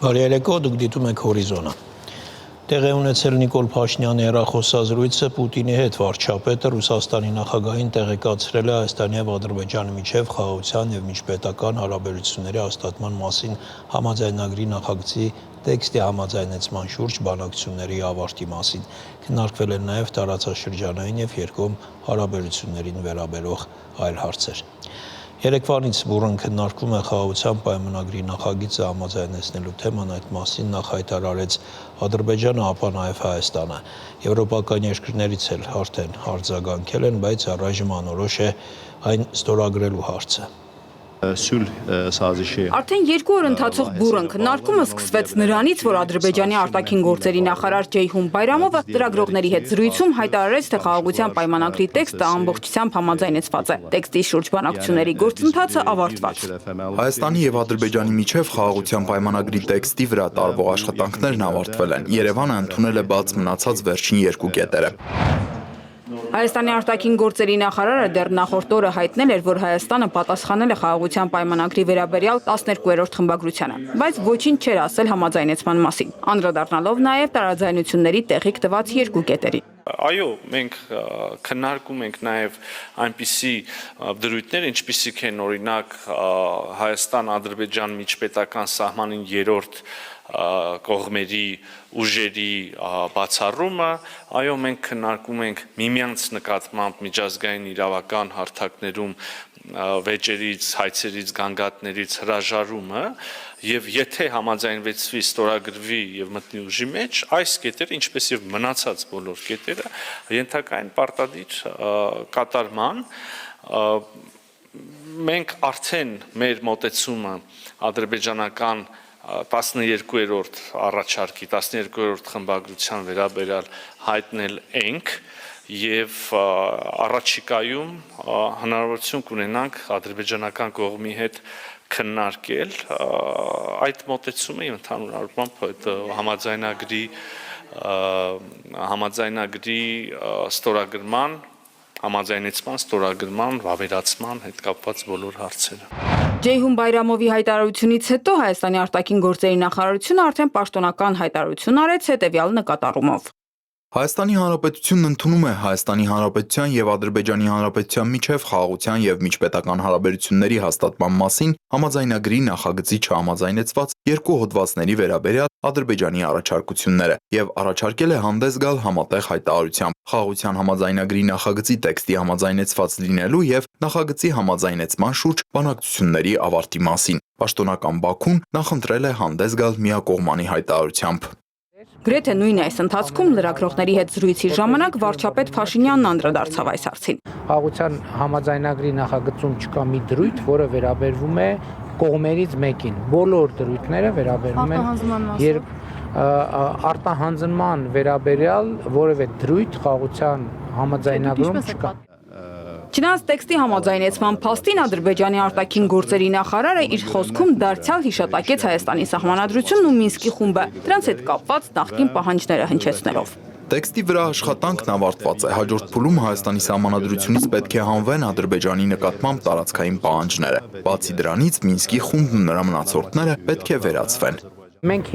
Բարերեկո, դուք դիտում եք հորիզոնը։ Տեղի ունեցել Նիկոլ Փաշինյանի հեռախոսազրույցը Պուտինի հետ վարչապետը Ռուսաստանի նախագահին տեղեկացրել է Հայաստանի եւ Ադրբեջանի միջև խաղաղության եւ միջպետական հարաբերությունների հաստատման մասին համաձայնագրի նախագծի տեքստի համաձայնեցման շուրջ բանակցությունների ավարտի մասին։ Քննարկվել են նաեւ տարածաշրջանային եւ երկկողմ հարաբերություններին վերաբերող այլ հարցեր։ Երեկվանից բուռն քննարկվում է խաղաղության պայմանագրի նախագիծը համաձայնեցնելու թեման, այդ մասին նախ հայտարարեց Ադրբեջանը, ապա նաև Հայաստանը։ Եվրոպական երկրներից էլ արդեն արձագանքել են, բայց առայժմ անորոշ է այն ստորագրելու հարցը։ Արդեն 2 օր ընթացող բուռն քննարկումը սկսվեց նրանից, որ Ադրբեջանի արտաքին գործերի նախարար Ceyhun Bayramova լրագրողների հետ զրույցում հայտարարեց, թե խաղաղության պայմանագրի տեքստը ամբողջությամբ համաձայնեցված է։ Տեքստի շուրջ բանակցությունների գործընթացը ավարտված։ Հայաստանի եւ Ադրբեջանի միջև խաղաղության պայմանագրի տեքստի վրա տարվող աշխատանքներն ավարտվել են։ Երևանը ընդունել է բաց մնացած վերջին 2 կետերը։ Հայաստանի արտաքին գործերի նախարարը դեռ նախորդ օրը հայտնել էր, որ Հայաստանը պատասխանել է խաղաղության պայմանագրի վերաբերյալ 12-րդ խմբագրությանը, բայց ոչինչ չէր ասել համաձայնեցման մասին, անդրադառնալով նաև տարաձայնությունների տեղիք տված 2 կետերին։ Այո, մենք քննարկում ենք նաև այնպիսի դրույթներ, ինչպիսիք են օրինակ Հայաստան-Ադրբեջան միջպետական սահմանին 3-րդ կողմերի ուժերի բացառումը, այո, մենք քննարկում ենք միմյանց նկատմամբ միջազգային իրավական հարթակներում վեճերից, հայցերից, գանգատներից հրաժարումը, եւ եթե համաձայնվեցվի, ստորագրվի եւ մտնի ուժի մեջ, այս կետերը, ինչպես եւ մնացած բոլոր կետերը, ենթակա են պարտադիր կատարման։ Մենք արդեն մեր մոտեցումը ադրբեջանական 12-րդ առաջարկի, 12-րդ խմբագրության վերաբերյալ հայտնել ենք եւ առաջիկայում հնարավորություն կունենանք ադրբեջանական կողմի հետ քննարկել այդ մոտեցումը եւ ընդհանուր առմամբ այդ համաձայնագրի ստորագրման համաձայնեցման, ստորագրման, վավերացման հետ կապված բոլոր հարցերը։ Ceyhun Bayramovի հայտարարությունից հետո Հայաստանի արտաքին գործերի նախարարությունը արդեն պաշտոնական հայտարարություն արեց հետևյալ նկատառումով։ Հայաստանի Հանրապետությունն ընդունում է Հայաստանի Հանրապետության եւ Ադրբեջանի Հանրապետության միջև խաղաղության եւ միջպետական հարաբերությունների հաստատման մասին համաձայնագրի նախագծի չհամաձայնեցված 2 հոդվածների վերաբերյալ Ադրբեջանի առաջարկությունները եւ առաջարկել է հանդես գալ համատեղ հայտարարությամբ խաղաղության համաձայնագրի նախագծի տեքստի համաձայնեցված լինելու եւ նախագծի համաձայնեցման շուրջ բանակցությունների ավարտի մասին։ Պաշտոնական Բաքուն նախընտրել է հանդես գալ միակողմանի հայտարարությամբ։ Գրեթե նույն այս ընթացքում լրագրողների հետ զրույցի ժամանակ վարչապետ Փաշինյանն անդրադարձավ այս հարցին։ Խաղաղության համաձայնագրի նախագծում չկա մի դրույթ, որը վերաբերվում է կողմերից մեկին։ Բոլոր դրույթները վերաբերվում են արտահանձնման վերաբերյալ որևէ դրույթ խաղաղության համաձայնագրում չկա։ Չնայած տեքստի համաձայնեցման փաստին Ադրբեջանի արտաքին գործերի նախարարը իր խոսքում դարձյալ հիշատակեց Հայաստանի սահմանադրությունն ու Մինսկի խումբը, դրանց հետ կապված նախկին պահանջները հնչեցնելով։ Տեքստի վրա աշխատանքն ավարտված է, հաջորդ փուլում Հայաստանի սահմանադրությունից պետք է հանվեն Ադրբեջանի նկատմամբ տարածքային պահանջները։ Բացի դրանից Մինսկի խումբն ու նրա մնացորդները պետք է վերացվեն։ Մենք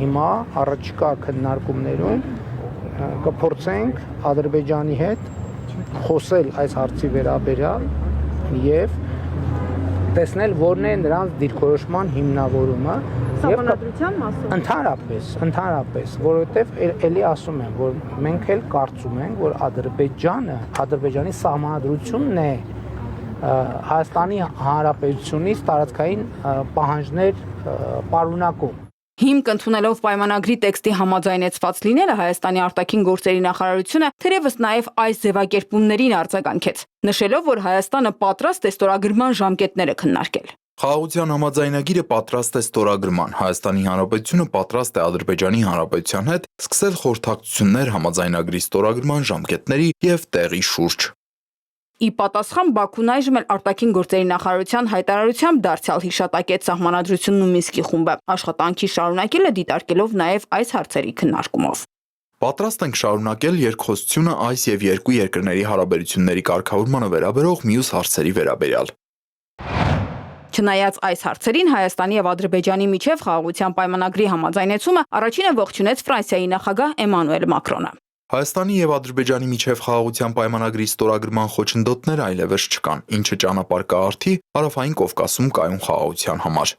հիմա առաջիկա քննարկումներում կփորձենք Ադրբեջանի հետ խոսել այս հարցի վերաբերյալ եւ տեսնել որն է նրանց դիրքորոշման հիմնավորումը Սահմանադրության մասով ընդհանրապես, որովհետեւ ելի ասում եմ, որ մենք էլ կարծում ենք, որ Ադրբեջանի սահմանադրությունն է Հայաստանի Հանրապետությունից տարածքային պահանջներ պարունակում։ Հիմք ընդունելով պայմանագրի տեքստի համաձայնեցված լինելը Հայաստանի արտաքին գործերի նախարարությունը թերևս նաև այս ձևակերպումներին արձագանքեց, նշելով, որ Հայաստանը պատրաստ է ստորագրման ժամկետները քննարկել։ Խաղաղության համաձայնագիրը պատրաստ է ստորագրման, Հայաստանի Հանրապետությունը պատրաստ է Ադրբեջանի Հանրապետության հետ սկսել խորհրդակցություններ համաձայնագրի ստորագրման ժամկետների եւ տեղի շուրջ։ Ի պատասխան Բաքուն այժմ էլ արտաքին գործերի նախարարության հայտարարությամբ դարձյալ հիշատակեց սահմանադրությունն ու Մինսկի խումբը, աշխատանքի շարունակելը դիտարկելով նաև այս հարցերի քննարկումով։ Պատրաստ ենք շարունակել երկխոսությունը այս եւ երկու երկրների հարաբերությունների կարգավորմանը վերաբերող մյուս հարցերի վերաբերյալ։ Չնայած այս հարցերին Հայաստանի եւ Ադրբեջանի միջև խաղաղության պայմանագրի համաձայնեցումը առաջինը ողջունեց Ֆրանսիայի նախագահ Էմանուել Մակրոնը։ Հայաստանի եւ Ադրբեջանի միջև խաղաղության պայմանագրի ստորագրման խոչընդոտներ այլևս չկան, ինչը ճանապարհ կհարթի Հարավային Կովկասում կայուն խաղաղության համար։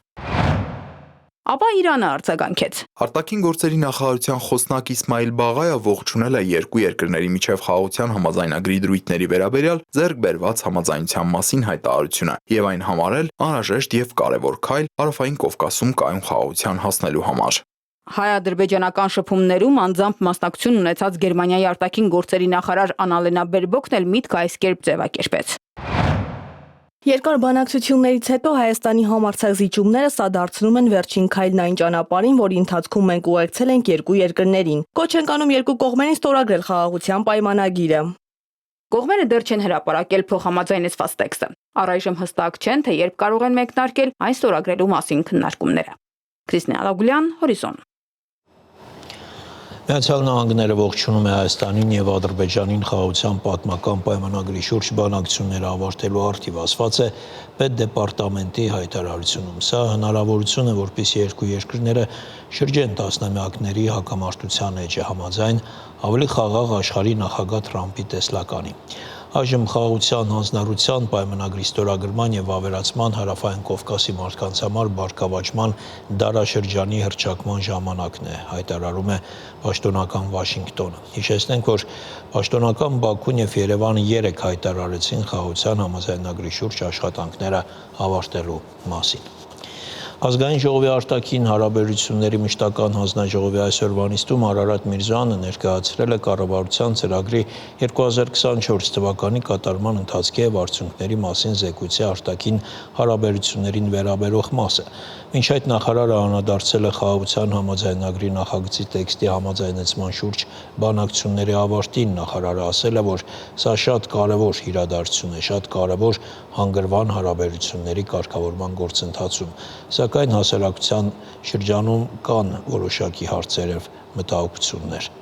Ապա Իրանը արձագանքեց։ Արտաքին գործերի նախարարության խոսնակ Իսմայիլ Բաղայը ողջունել է երկու երկրների միջև խաղաղության համաձայնագրի դրույթների վերաբերյալ ձեռք բերված համաձայնության մասին հայտարարությունը եւ այն համարել անհրաժեշտ եւ կարեւոր քայլ Հարավային Կովկասում կայուն խաղաղության հասնելու համար։ Հայ-ադրբեջանական շփումներում անձամբ մասնակցություն ունեցած Գերմանիայի արտաքին գործերի նախարար Անալենա Բերբոկն էլ միտքը այս կերպ ձևակերպեց։ Երկար բանակցություններից հետո Հայաստանի համարձակ զիջումները սա դարձնում են վերջին քայլն այն ճանապարհին, որի ընթացքում մենք ուղեկցել ենք երկու երկրներին։ Կոչ ենք անում երկու կողմերին ստորագրել խաղաղության պայմանագիրը։ Կողմերը դեռ չեն հրապարակել փոխհամաձայնեցված տեքստը։ Առայժմ հստակ չեն, թե երբ կարող են մեկնարկել այն ստորագրելու մասին քննարկումները։ Քրիստինա Լագուլյան, Հորիզոն։ Միացյալ Նահանգները ողջունում է Հայաստանին եւ Ադրբեջանին խաղաղության պատմական պայմանագրի շուրջ բանակցությունները ավարտելու արդիվ, ասված է Պետդեպարտամենտի հայտարարությունում։ Սա հնարավորություն է, որպեսզի երկու երկրները շրջեն տասնամյակների հակամարտության էջը համաձայն ավելի խաղաղ աշխարհի նախագահ Թրամփի տեսլականի։ Այժմ խաղաղության հանձնառության պայմանագրի ստորագրման եւ ավերացման Հարավային Կովկասի մարդկանց համար բարգավաճման դարաշրջանի հռչակման ժամանակն է, հայտարարում է պաշտոնական Վաշինգտոնը։ Հիշեցնենք, որ պաշտոնական Բաքուն եւ Երևանը երեկ հայտարարեցին խաղաղության համաձայնագրի շուրջ աշխատանքները ավարտելու մասին։ Ազգային ժողովի արտաքին հարաբերությունների մշտական հանձնաժողովի այսօրվա նիստում Արարատ Միրզոյանը ներկայացրել է կառավարության ծրագրի 2024 թվականի կատարման ընթացքի եւ արդյունքների մասին զեկույցի արտաքին հարաբերություններին վերաբերող մասը։ Մինչ այդ նախարարը անդրադարձել է խաղաղության համաձայնագրի նախագծի տեքստի համաձայնեցման շուրջ բանակցությունների ավարտին։ Նախարարը ասել է, որ սա շատ կարևոր իրադարձություն է, շատ կարևոր հանգրվան հարաբերությունների կարգավորման գործընթացում։ Սակայն հասարակության շրջանում կան որոշակի հարցեր եւ մտահոգություններ։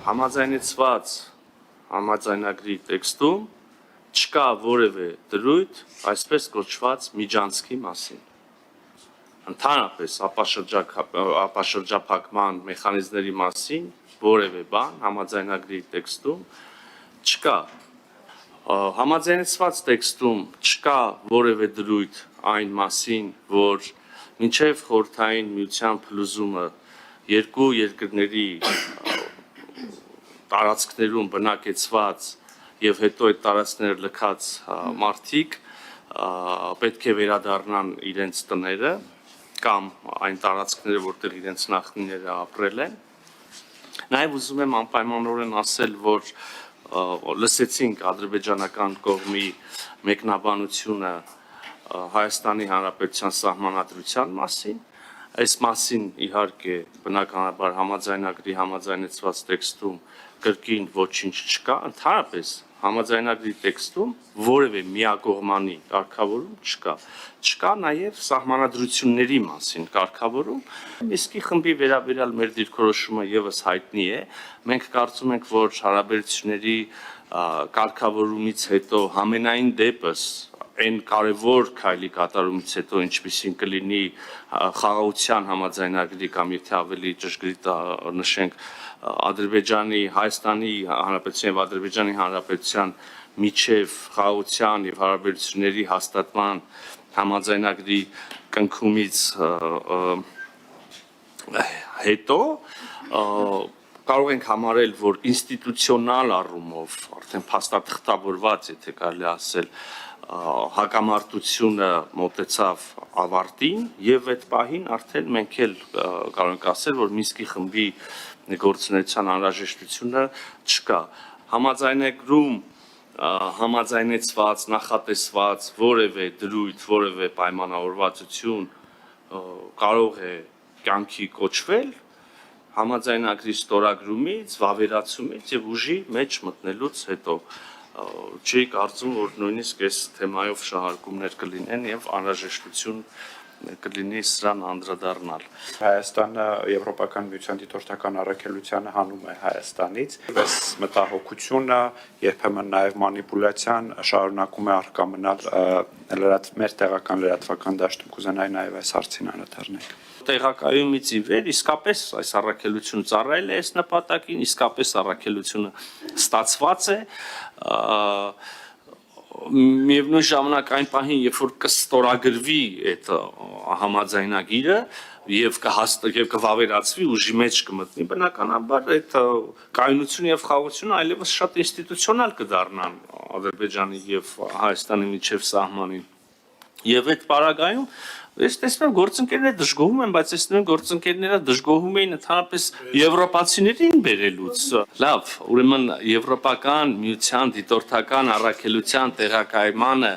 Համաձայնեցված համաձայնագրի տեքստում չկա որևէ դրույթ այսպես կոչված միջանցքի մասին։ Ընդհանրապես ապաշրջափակման մեխանիզմների մասին որևէ բան համաձայնագրի տեքստում չկա։ Համաձայնեցված տեքստում չկա որևէ դրույթ այն մասին, որ մինչև խորհրդային միության փլուզումը երկու երկրների տարածքներում բնակեցված եւ հետո այդ տարածքները լքած մարդիկ պետք է վերադառնան իրենց տները կամ այն տարածքները, որտեղ իրենց նախնիները ապրել են։ Նաև ուզում եմ անպայմանորեն ասել, որ լսեցինք ադրբեջանական կողմի մեկնաբանությունը Հայաստանի Հանրապետության սահմանադրության մասին։ Այս մասին իհարկե բնականաբար համաձայնագրի համաձայնեցված տեքստում կրկին ոչինչ չկա, ընդհանրապես համաձայնագրի տեքստում որևէ միակողմանի կարգավորում չկա։ Չկա նաև սահմանադրությունների մասին կարգավորում։ Իսկի խմբի վերաբերյալ մեր դիրքորոշումը եւս հայտնի է։ Մենք կարծում ենք, որ հարաբերությունների կարգավորումից հետո համենայն դեպս այն կարևոր քայլի կատարումից հետո ինչպիսին կլինի խաղաղության համաձայնագրի կամ եթե ավելի ճշգրիտ նշենք Ադրբեջանի, Հայաստանի Հանրապետության եւ Ադրբեջանի Հանրապետության միջև խաղաղության եւ հարաբերությունների հաստատման համաձայնագրի կնքումից հետո կարող ենք համարել, որ ինստիտուցիոնալ առումով արդեն փաստաթղթավորված, եթե կարելի ասել, հակամարտությունը մոտեցավ ավարտին եւ այդ պահին արդեն մենք էլ կարող ենք ասել, որ Մինսկի խմբի գործունեության անհրաժեշտությունը չկա։ Համաձայնագրում համաձայնեցված, նախատեսված որևէ դրույթ, որևէ պայմանավորվածություն կարող է կյանքի կոչվել համաձայնագրի ստորագրումից, վավերացումից եւ ուժի մեջ մտնելուց հետո չի կարծում, որ նույնիսկ այս թեմայով շահարկումներ կլինեն եւ անհրաժեշտություն կլինի սրան անդրադառնալ։ Հայաստանը Եվրոպական միության դիտորդական առաքելությանը հանում է Հայաստանից։ Այս մտահոգությունը, երբեմն նաև մանիպուլյացիան շարունակում է առկա մնալ մեր տեղական լրատվական դաշտում։ Կուզենայի նաև այս հարցին անդրադառնալ։ Տեղակայումից ի վեր իսկապես այս առաքելությունը ծառայել է այս նպատակին, իսկապես առաքելությունը ստացված է, միևնույն ժամանակ այն պահին, երբ որ կստորագրվի այդ համաձայնագիրը եւ կվավերացվի ուժի մեջ կմտնի, բնականաբար այդ կայունությունը եւ խաղաղությունը այլևս շատ ինստիտուցիոնալ կդառնան Ադրբեջանի եւ Հայաստանի միջև սահմանին։ Եվ այդ պարագայում ես տեսնում եմ գործընկերները դժգոհում են, բայց ես տեսնում եմ գործընկերները դժգոհում էին ընդհանրապես եվրոպացիներին բերելուց։ Լավ, ուրեմն եվրոպական միության դիտորդական առաքելության տեղակայմանը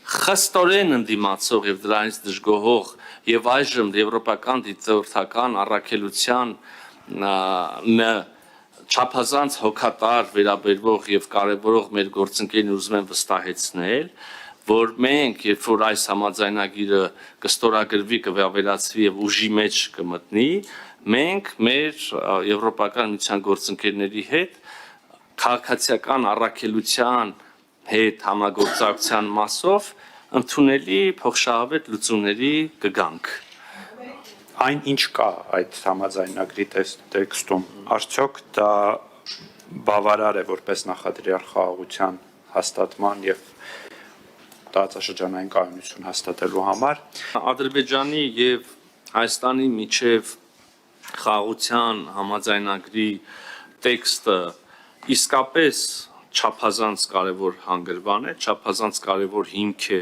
խստորեն ընդդիմացող եւ դրանից դժգոհող եւ այժմ եվրոպական դիտորդական առաքելության չափազանց հոգատար վերաբերվող եւ կարեւորող մեր գործընկերին ուզում են վստահեցնել, որ մենք, երբ որ այս համաձայնագիրը կստորագրվի, կվավերացվի եւ ուժի մեջ կմտնի, մենք մեր եվրոպական միության գործընկերների հետ քաղաքացիական առաքելության հետ համագործակցության մասով ընդունելի փոխշահավետ լուծումների կգանք։ Այն ինչ կա այդ համաձայնագրի տեքստում, արդյոք դա բավարար է որպես նախադրյալ խաղաղության հաստատման եւ տարածաշրջանային կայունություն հաստատելու համար։ Ադրբեջանի եւ Հայաստանի միջև խաղաղության համաձայնագրի տեքստը իսկապես չափազանց կարևոր հանգրվան է, չափազանց կարևոր հիմք է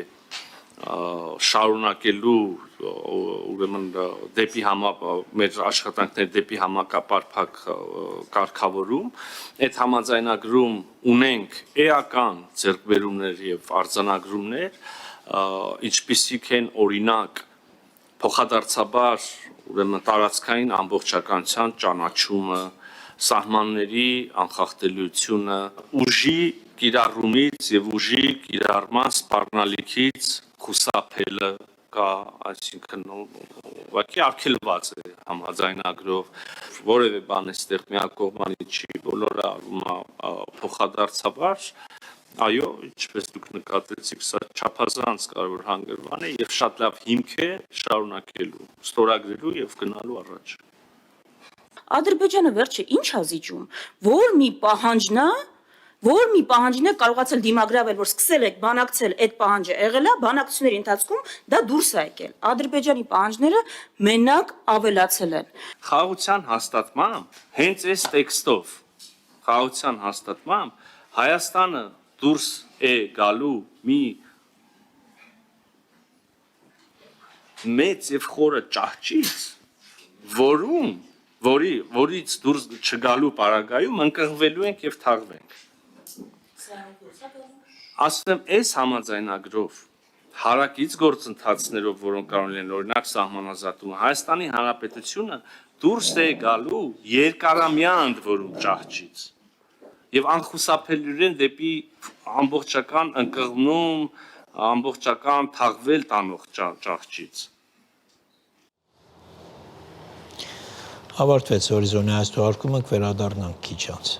շարունակելու ուրեմն դեպի մեր աշխատանքներ դեպի համակապարփակ կարգավորում այդ համաձայնագրում ունենք էական ձեռքբերումներ եւ արձանագրումներ ինչպիսիք են օրինակ փոխադարձաբար ուրեմն տարածքային ամբողջականության ճանաչումը սահմանների անխախտելիությունը ուժի կիրառումից եւ ուժի կիրառման սպառնալիքից խուսափելը կա, այսինքն ուղղակի արգելված է համաձայնագրով որևէ բան այստեղ միակողմանի չի բոլորը արվում է փոխադարձաբար այո ինչպես դուք նկատեցիք սա չափազանց կարևոր հանգրվան է եւ շատ լավ հիմք է շարունակելու ստորագրելու եւ գնալու առաջ Ադրբեջանը վերջը ինչ է զիջում որ մի պահանջն է կարողացել դիմագրավել, որ սկսել եք բանակցել այդ պահանջը եղել է, բանակցությունների ընթացքում դա դուրս է եկել։ Ադրբեջանի պահանջները մենակ ավելացել են։ Խաղաղության հաստատմամբ, հենց այս տեքստով, խաղաղության հաստատմամբ Հայաստանը դուրս է գալու մի մեծ եւ խորը ճահճից, որից դուրս չգալու պարագայում ընկղմվելու ենք եւ թաղվենք։ Ասում այս համաձայնագրով հարակից գործընթացներով, որոնք կարող են օրինակ սահմանազատումը, Հայաստանի Հանրապետությունը դուրս է գալու երկարամյա ընդ որում ճահճից եւ անխուսափելիորեն դեպի ամբողջական ընկղմում, ամբողջական թաղվել տանող ճահճից։ Ավարտվեց հորիզոնի այս թողարկումը, կվերադառնանք քիչ անց։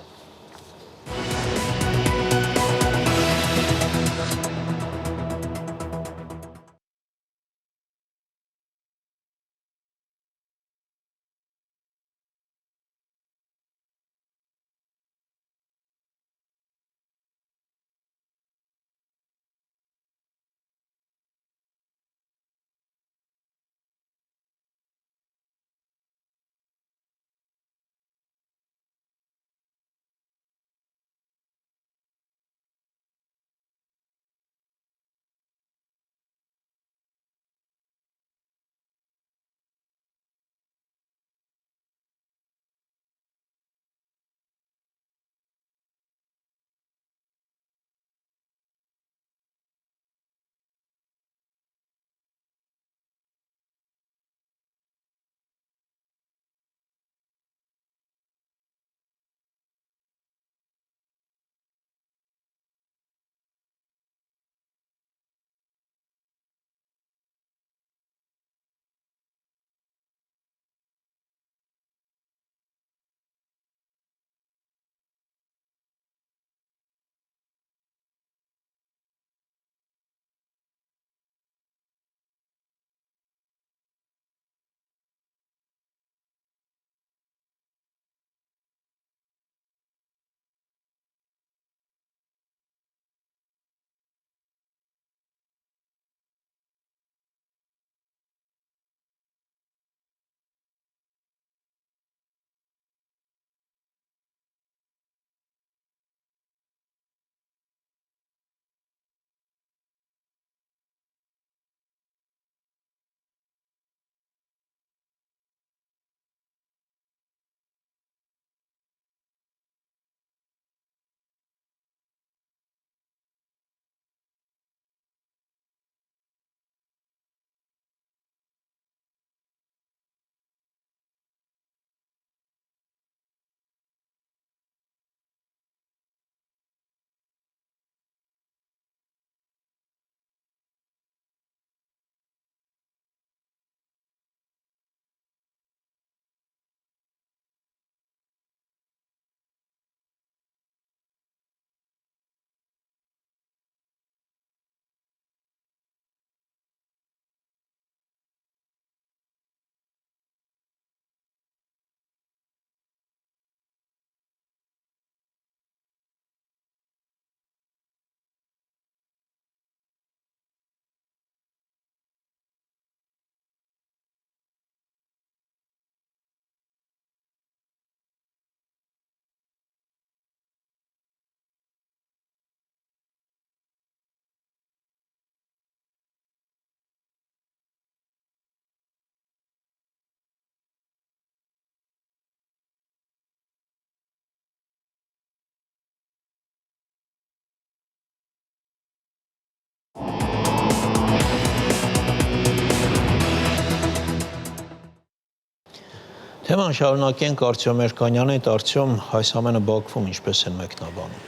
Թեման շարունակենք Արտյոմ Երկանյանի, Արտյոմ, այս ամենը Բաքվում ինչպես են մեկնաբանում։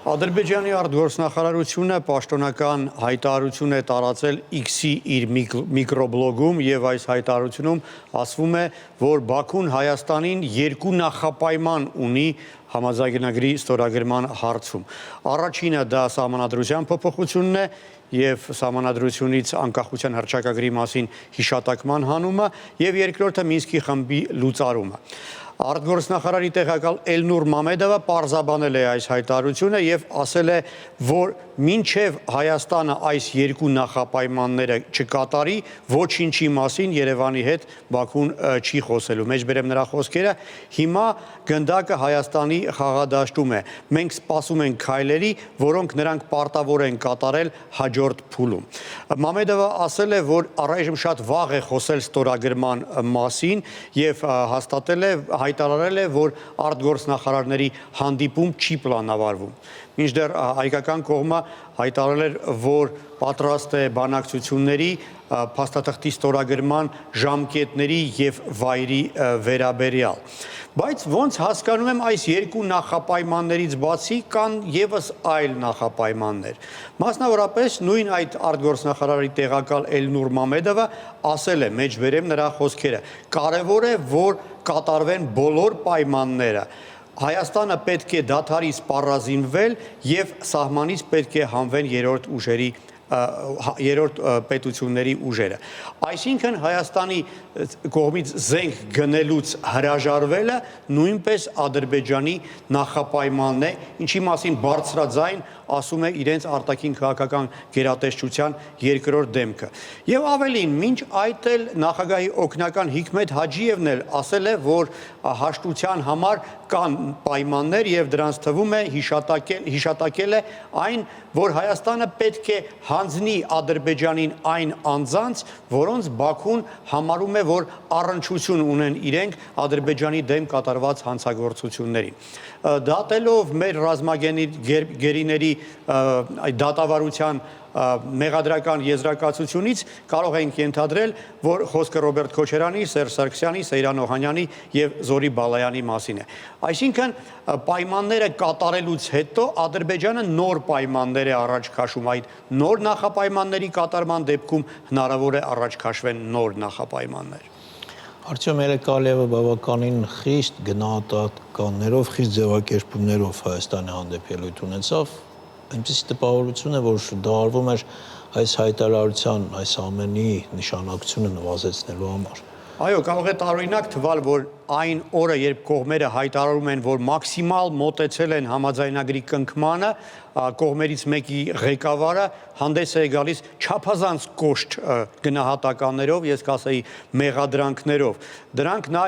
Ադրբեջանի արտգործնախարարությունը պաշտոնական հայտարարություն է տարածել X-ի իր միկրոբլոգում եւ այս հայտարարությունում ասվում է, որ Բաքուն Հայաստանին երկու նախապայման ունի համաձայնագրի ստորագրման հարցում։ Առաջինը դա սահմանադրության փոփոխությունն է եւ սահմանադրությունից անկախության հռչակագրի մասին հիշատակման հանումը եւ երկրորդը Մինսկի խմբի լուծարումը։ Արտգործնախարարի տեղակալ Էլնուր Մամեդովը պարզաբանել է այս հայտարարությունը եւ ասել է, որ մինչեւ Հայաստանը այս երկու նախապայմանները չկատարի, ոչինչի մասին Երևանի հետ Բաքուն չի խոսելու։ Մեջբերեմ նրա խոսքերը, հիմա գնդակը Հայաստանի խաղադաշտում է։ Մենք սպասում ենք քայլերի, որոնք նրանք պարտավոր են կատարել հաջորդ փուլում։ Մամեդովը ասել է, որ առայժմ շատ վաղ է խոսել ստորագրման մասին եւ հաստատել է հայտարարել է, որ արտգործնախարարների հանդիպում չի պլանավորվում։ Մինչդեռ հայկական կողմը հայտարարել էր, որ պատրաստ է բանակցությունների փաստաթղթի ստորագրման ժամկետների եւ վայրի վերաբերյալ։ Բայց ոնց հասկանում եմ, այս երկու նախապայմաններից բացի կան եւս այլ նախապայմաններ։ Մասնավորապես նույն այդ արտգործնախարարի տեղակալ Էլնուր Մամեդովը ասել է, մեջբերեմ նրա խոսքերը, կարևոր է, որ կատարվեն բոլոր պայմանները։ Հայաստանը պետք է դադարի սպառազինվել եւ սահմանից պետք է հանվեն երրորդ պետությունների ուժերը։ Այսինքն Հայաստանի կողմից զենք գնելուց հրաժարվելը նույնպես Ադրբեջանի նախապայմանն է, ինչի մասին բարձրաձայն ասում է իրենց արտաքին քաղաքական գերատեսչության երկրորդ դեմքը։ Եվ ավելին, մինչ այդ էլ նախագահի օգնական Հիկմետ Հաջիևն էլ ասել է, որ հաշտության համար կան պայմաններ եւ դրանց թվում է հիշատակել է այն, որ Հայաստանը պետք է հանձնի Ադրբեջանին այն անձանց, որոնց Բաքուն համարում է, որ առնչություն ունեն իրենք Ադրբեջանի դեմ կատարված հանցագործություններին։ Դատելով մեր ռազմագերիների դատավարության մեղադրական եզրակացությունից կարող ենք ենթադրել, որ խոսքը Ռոբերտ Քոչարյանի, Սերժ Սարգսյանի, Սեյրան Օհանյանի եւ Զորի Բալայանի մասին է։ Այսինքն պայմանները կատարելուց հետո Ադրբեջանը նոր պայմաններ է առաջ քաշում, այդ նոր նախապայմանների կատարման դեպքում հնարավոր է առաջ քաշվեն նոր նախապայմաններ։ Արտյոմ Երկանյանը բավականին խիստ գնահատականներով, խիստ ձևակերպումներով Հայաստանի հանդեպ ելույթ ունեցավ, այնպիսի տպավորություն է, որ դարվում էր այս հայտարարության, այս ամենի նշանակությունը նվազեցնելու համար։ Այո, կարող է տարօրինակ թվալ, որ այն օրը, երբ կողմերը հայտարարում են, որ մաքսիմալ մոտեցել են համաձայնագրի կնքմանը, կողմերից մեկի ղեկավարը հանդես է գալիս չափազանց կոշտ գնահատականներով, ես կասեի մեղադրանքներով։ Դրանք նա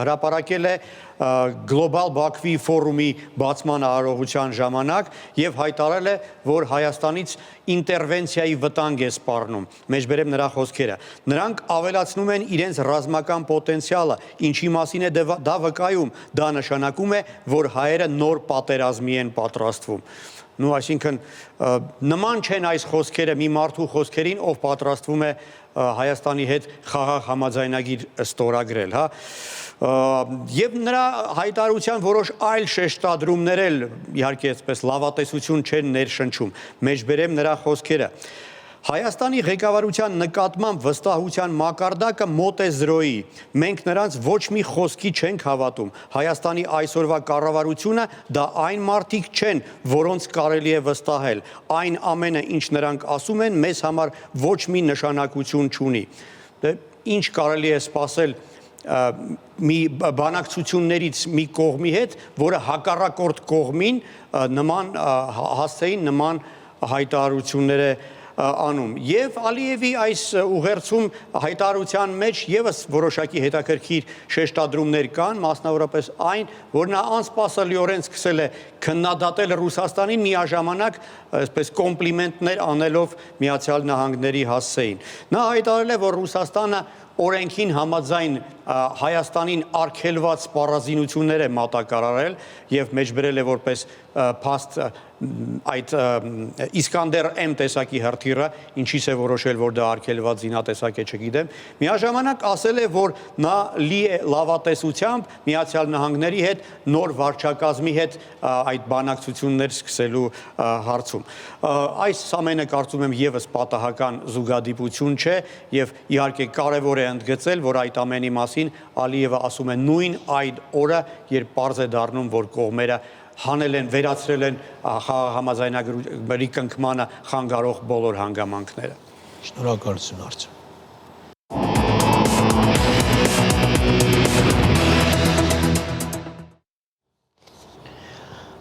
հրապարակել է Գլոբալ Բաքվի ֆորումի բացման արարողության ժամանակ եւ հայտարարել է, որ Հայաստանից ինտերվենցիայի վտանգ է սպառնում։ Մեջբերեմ նրա խոսքերը։ Նրանք ավելացնում են իրենց ռազմական պոտենցիալը, ինչի մասին է դա վկայում, դա նշանակում է, որ հայերը նոր պատերազմի են պատրաստվում։ Նու այսինքն նման չեն այս խոսքերը մի մարդու խոսքերին, ով պատրաստվում է Հայաստանի հետ խաղաղ համաձայնագիր ստորագրել, հա։ Եվ նրա հայտարարության որոշ այլ շեշտադրումներ էլ իհարկե այսպես լավատեսություն չեն ներշնչում։ Մեջբերեմ նրա խոսքերը։ Հայաստանի ղեկավարության նկատմամբ վստահության մակարդակը մոտ է 0-ի։ Մենք նրանց ոչ մի խոսքի չենք հավատում։ Հայաստանի այսօրվա կառավարությունը դա այն մարդիկ չեն, որոնց կարելի է վստահել։ Այն ամենը, ինչ նրանք ասում են, մեզ համար ոչ մի նշանակություն չունի։ Ինչ կարելի է սպասել մի բանակցություններից մի կողմի հետ, որը հակառակորդ կողմին նման հասցեին նման հայտարարություններ է անում։ Եվ Ալիևի այս ուղերձում հայտարարության մեջ եւս որոշակի հետաքրքիր շեշտադրումներ կան, մասնավորապես այն, որ նա անսպասելիորեն սկսել է քննադատել Ռուսաստանին միաժամանակ այսպես կոմպլիմենտներ անելով Միացյալ Նահանգների հասցեին։ Նա հայտարարել է, որ Ռուսաստանը օրենքին համաձայն Հայաստանին արգելված սպառազինություններ է մատակարարել եւ մեջբերել է որպես փաստ այդ Իսկանդեր M տեսակի հրթիռը, ինչից է որոշել, որ դա արգելված զինատեսակ է, չգիտեմ, միաժամանակ ասել է, որ նա լի է լավատեսությամբ Միացյալ Նահանգների հետ նոր վարչակազմի հետ այդ բանակցություններ սկսելու հարցում։ Այս ամենը կարծում եմ եւս պատահական զուգադիպություն չէ եւ իհարկե կարեւոր է ընդգծել, որ այդ ամենի մասին Ալիևը ասում է նույն այդ օրը, երբ պարզ է դառնում, որ կողմերը հանել են, վերացրել են համաձայնագրի կնքմանը խանգարող բոլոր հանգամանքները։ Շնորհակալություն հարցը։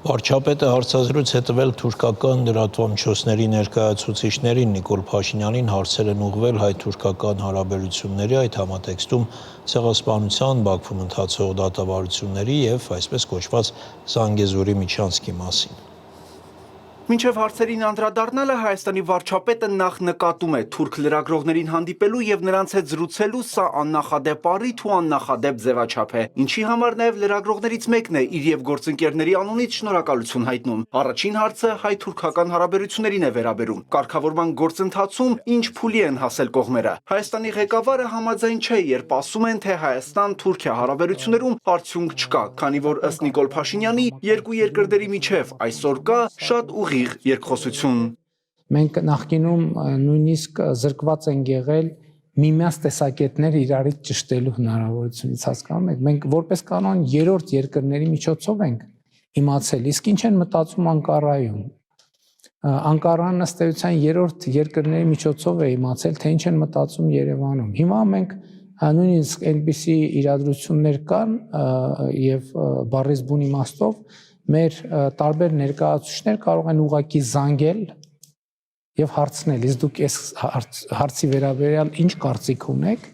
Վարչապետը հարցազրույց է տվել թուրքական լրատվամիջոցների ներկայացուցիչներին Նիկոլ Փաշինյանին հարցեր են ուղղվել հայ-թուրքական հարաբերությունների, այդ համատեքստում ցեղասպանության, Բաքվում ընթացող դատավարությունների եւ այսպես կոչված Զանգեզուրի միջանցքի մասին։ Մինչև հարցերին անդրադառնալը Հայաստանի վարչապետը նախ նկատում է թուրք լրագրողներին հանդիպելու եւ նրանց հետ զրուցելու սա աննախադեպ առիթ ու աննախադեպ ձևաչափ է, ինչի համար նաեւ լրագրողներից մեկն է իր եւ գործընկերների անունից շնորհակալություն հայտնում։ Առաջին հարցը հայ-թուրքական հարաբերություններին է վերաբերում։ Կարգավորման գործընթացում ինչ փուլի են հասել կողմերը։ Հայաստանի ղեկավարը համաձայն չէ, երբ ասում են, թե Հայաստան-Թուրքիա հարաբերություններում արդյունք չկա, քանի որ ըստ Նիկոլ Փաշինյանի երկու երկրների միջև այսօր կա շատ ուղիղ երկխոսություն։ Մենք նախկինում նույնիսկ զրկված ենք եղել միմյանց տեսակետներ իրարից ճշտելու հնարավորությունից, հասկանում եք։ Մենք որպես կանոն երրորդ երկրների միջոցով ենք իմացել, իսկ ինչ են մտածում Անկարայում։ Անկարան ըստ էության երրորդ երկրների միջոցով է իմացել, թե ինչ են մտածում Երևանում։ Հիմա մենք նույնիսկ այնպիսի իրադրություններ կան եւ բառից բուն իմաստով մեր տարբեր ներկայացուցիչներ կարող են ուղղակի զանգել եւ հարցնել, իսկ դուք այս հարցի վերաբերյալ ինչ կարծիք ունեք,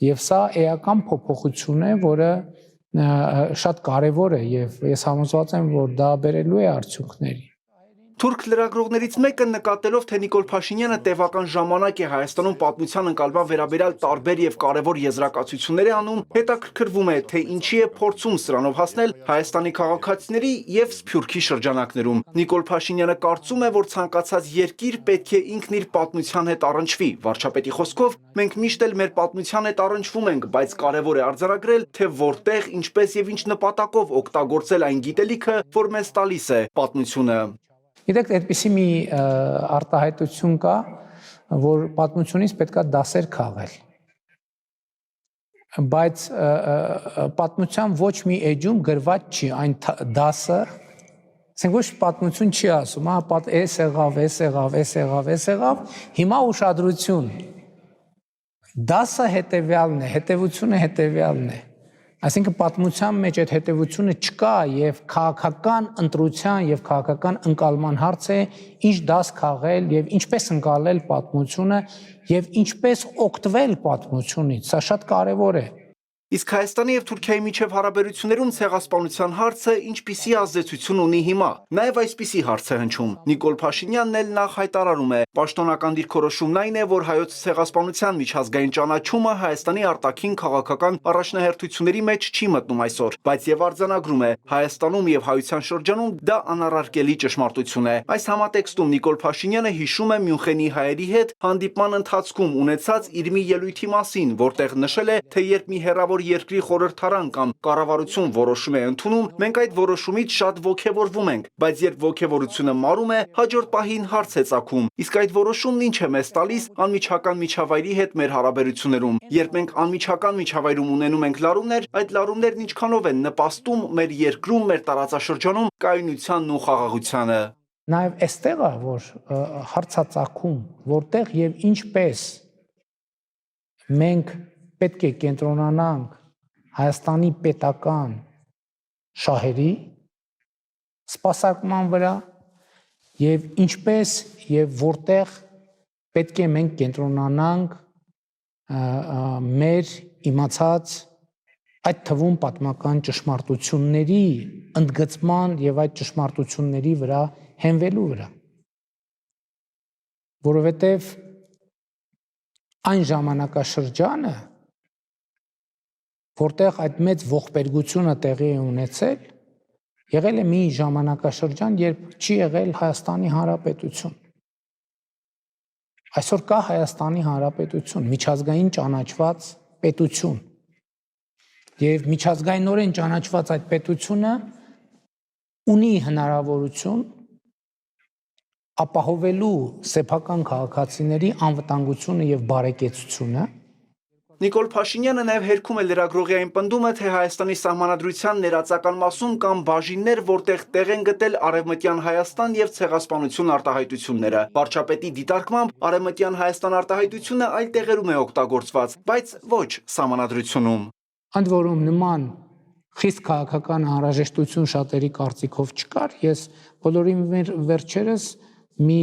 եւ սա էական փոփոխություն է, որը շատ կարեւոր է եւ ես համոզված եմ, որ դա բերելու է արդյունքների։ Թուրք լրագրողներից մեկը նկատելով, թե Նիկոլ Փաշինյանը տևական ժամանակ է Հայաստանում պատմության ընկալման վերաբերյալ տարբեր եւ կարեւոր եզրակացություններ է անում, հետաքրքրվում է, թե ինչի է փորձում սրանով հասնել Հայաստանի քաղաքացիների եւ Սփյուռքի շրջանակներում։ Նիկոլ Փաշինյանը կարծում է, որ ցանկացած երկիր պետք է ինքն իր պատմության հետ առնչվի։ Վարչապետի խոսքով, մենք միշտ էլ մեր պատմության հետ առնչվում ենք, բայց կարեւոր է արձանագրել, թե որտեղ, ինչպես եւ ինչ նպատակով օգտագործել այն գիտելիքը, որ մեզ տալիս է պատմությունը։ Գիտեք, այդպիսի մի արտահայտություն կա, որ պատմությունից պետքա դասեր քաղել։ Բայց պատմության ոչ մի էջում գրված չի այն դասը, ասենք ոչ պատմություն չի ասում, էս եղավ, հիմա ուշադրություն։ Դասը հետևյալն է, հետևությունը հետևյալն է։ Այսինքն պատմության մեջ այդ հետևությունը չկա եւ քաղաքական ընտրության եւ քաղաքական ընկալման հարց է, ինչ դաս քաղել եւ ինչպես ընկալել պատմությունը եւ ինչպես օգտվել պատմությունից, սա շատ կարեւոր է։ Իսկ Հայաստանի եւ Թուրքիայի միջև հարաբերություններում ցեղասպանության հարցը ինչպիսի ազդեցություն ունի հիմա։ Նաեւ այսպիսի հարց է հնչում։ Նիկոլ Փաշինյանն էլ նախ հայտարարում է, պաշտոնական դիրքորոշումն այն է, որ հայոց ցեղասպանության միջազգային ճանաչումը Հայաստանի արտաքին քաղաքական առաջնահերթությունների մեջ չի մտնում այսօր, բայց եւ արձանագրում է, Հայաստանում եւ հայության շրջանում դա անառարկելի ճշմարտություն է։ Այս համատեքստում Նիկոլ Փաշինյանը հիշում է Մյունխենի հայերի հետ հանդիպման ընթացքում ունեցած իր մի ելույթի մասին, որտեղ նշել է, թե երբ մի հեռավոր երկրի խորհրդարան կամ կառավարություն որոշում է ընդունում, մենք այդ որոշումից շատ ոգևորվում ենք, բայց երբ ոգևորությունը մարում է, հաջորդ պահին հարց է ծագում։ Իսկ այդ որոշումն ինչ է մեզ տալիս անմիջական միջավայրի հետ մեր հարաբերություններում։ Երբ մենք անմիջական միջավայրում ունենում ենք լարումներ, այդ լարումներն ինչքանով են նպաստում մեր երկրում, մեր տարածաշրջանում կայունությանն ու խաղաղությանը։ Նաև այստեղ է, որ հարցածագում, որտեղ եւ ինչպես մենք պետք է կենտրոնանանք Հայաստանի պետական շահերի սպասարկման վրա եւ ինչպես եւ որտեղ պետք է մենք կենտրոնանանք մեր իմացած այդ թվում պատմական ճշմարտությունների ընդգծման եւ այդ ճշմարտությունների վրա հենվելու վրա, որովհետեւ այն ժամանակաշրջանը, որտեղ այդ մեծ ողբերգությունը տեղի է ունեցել Եղել է մի ժամանակաշրջան, երբ չի եղել Հայաստանի Հանրապետություն։ Այսօր կա Հայաստանի Հանրապետություն, միջազգային ճանաչված պետություն։ Եվ միջազգայինորեն ճանաչված այդ պետությունը ունի հնարավորություն ապահովելու սեփական քաղաքացիների անվտանգությունը եւ բարեկեցությունը։ Նիկոլ Փաշինյանը նաև հերքում է լրագրողի այն պնդումը, թե Հայաստանի սահմանադրության ներածական մասում կան բաժիններ, որտեղ տեղ են գտել Արևմտյան Հայաստան եւ ցեղասպանություն արտահայտությունները։ Վարչապետի դիտարկմամբ Արևմտյան Հայաստան արտահայտությունը այլ տեղերում է օգտագործված, բայց ոչ սահմանադրությունում։ Ընդ որում նման խիստ քաղաքական անհրաժեշտություն շատերի կարծիքով չկար, ես բոլորին վերջերս մի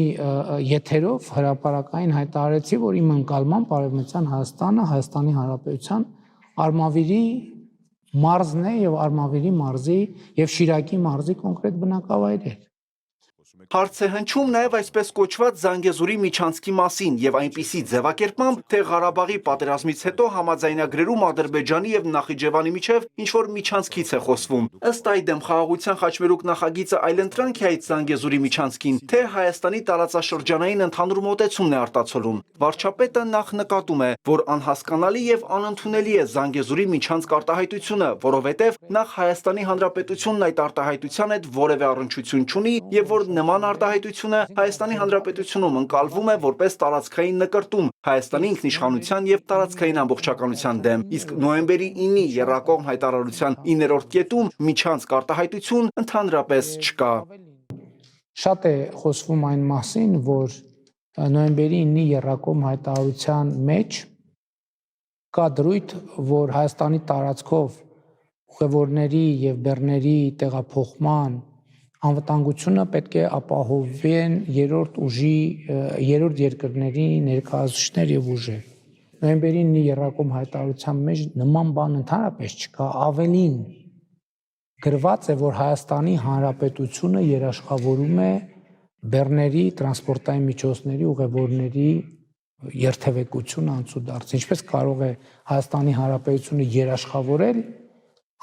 եթերով հրապարակային հայտարարեցի, որ իմ ընկալմամբ Արևմտյան Հայաստանը Հայաստանի Հանրապետության Արմավիրի մարզն է եւ Արմավիրի մարզի եւ Շիրակի մարզի կոնկրետ բնակավայր է։ Հարց է հնչում նաև այսպես կոչված Զանգեզուրի միջանցքի մասին եւ այնպիսի ձևակերպմամբ, թե Ղարաբաղի պատերազմից հետո համաձայնագրերում Ադրբեջանի եւ Նախիջևանի միջև ինչ-որ միջանցքից է խոսվում։ Ըստ այդմ խաղաղության խաչմերուկ նախագիծը այլընտրանք է այդ Զանգեզուրի միջանցքին, թե Հայաստանի տարածաշրջանային ընդհանուր մոտեցումն է արտացոլում։ Վարչապետը նախ նկատում է, որ անհասկանալի եւ անընդունելի է Զանգեզուրի միջանցք արտահայտությունը, որովհետեւ նախ Հայաստանի Հանրապետությունն այդ արտահայտության հետ որևէ առնչություն չունի եւ որ նման արտահայտությունը Հայաստանի Հանրապետությունում ընկալվում է որպես տարածքային նկրտում Հայաստանի ինքնիշխանության եւ տարածքային ամբողջականության դեմ, իսկ նոյեմբերի 9-ի եռակողմ հայտարարության 9-րդ կետում միջանցք արտահայտություն ընդհանրապես չկա։ Շատ է խոսվում այն մասին, որ նոյեմբերի 9-ի եռակողմ հայտարարության մեջ կա դրույթ, որ Հայաստանի տարածքով ուղևորների եւ բեռների տեղափոխման անվտանգությունը պետք է ապահովեն երրորդ երկրների ներկայացուցիչներ եւ ուժեր։ Նոյեմբերի 9-ի եռակողմ հայտարարության մեջ նման բան ընդհանրապես չկա, ավելին գրված է, որ Հայաստանի Հանրապետությունը երաշխավորում է բեռների, տրանսպորտային միջոցների, ուղևորների երթևեկություն անցուդարձ։ Ինչպես կարող է Հայաստանի Հանրապետությունը երաշխավորել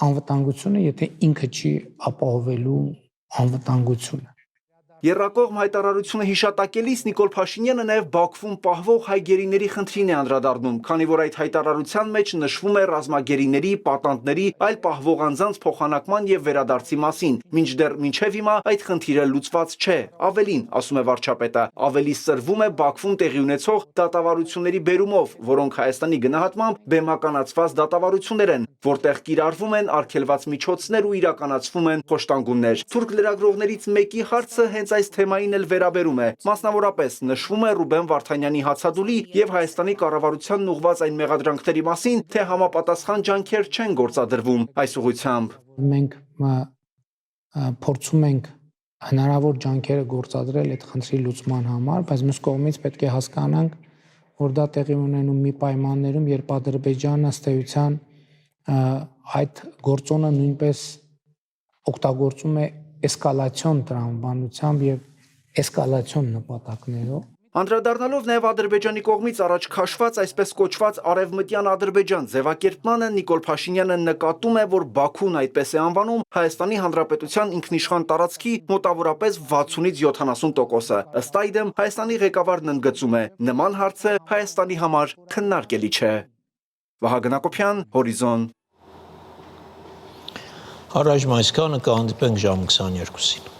անվտանգությունը, եթե ինքը չի ապահովելու անվտանգությունը։ Եռակողմ հայտարարությունը հիշատակելիս Նիկոլ Փաշինյանը նաև Բաքվում պահվող հայ գերիների խնդրին է անդրադառնում, քանի որ այդ հայտարարության մեջ նշվում է ռազմագերիների, պատանդների, այլ պահվող անձանց փոխանակման եւ վերադարձի մասին, մինչդեռ մինչեւ հիմա այդ խնդիրը լուծված չէ։ Ավելին, ասում է վարչապետը, ավելի սրվում է Բաքվում տեղի ունեցող դատավարությունների բերումով, որոնք Հայաստանի գնահատմամբ բեմականացված դատավարություններ են, որտեղ կիրառվում են արգելված միջոցներ ու իրականացվում են խոշտանգումներ։ Թուրք լրագրողներից մեկի հարցը հենց այս թեմային էլ վերաբերում է։ Մասնավորապես նշվում է Ռուբեն Վարդանյանի հացադուլի եւ Հայաստանի կառավարությանն ուղղված այն մեղադրանքների մասին, թե համապատասխան ջանքեր չեն գործադրվում այս ուղղությամբ։ Մենք փորձում ենք հնարավոր ջանքերը գործադրել այդ խնդրի լուծման համար, բայց մյուս կողմից պետք է հասկանանք, որ դա տեղի ունենում մի պայմաններում, երբ Ադրբեջանը ըստ էության այդ գործոնը նույնպես օգտագործում է էսկալացիոն տրամաբանությամբ եւ էսկալացիոն նպատակներով։ Անդրադառնալով նաև Ադրբեջանի կողմից առաջ քաշված այսպես կոչված արևմտյան Ադրբեջան ձևակերպմանը Նիկոլ Փաշինյանը նկատում է, որ Բաքուն այդպես է անվանում Հայաստանի Հանրապետության ինքնիշխան տարածքի մոտավորապես 60-ից 70%-ը։ Ըստ այդմ Հայաստանի ղեկավարն ընդգծում է, նման հարցը Հայաստանի համար քննարկելի չէ։ Վահագն Հակոբյան, Հորիզոն։ Առայժմ այսքանը, կհանդիպենք ժամը 22-ին։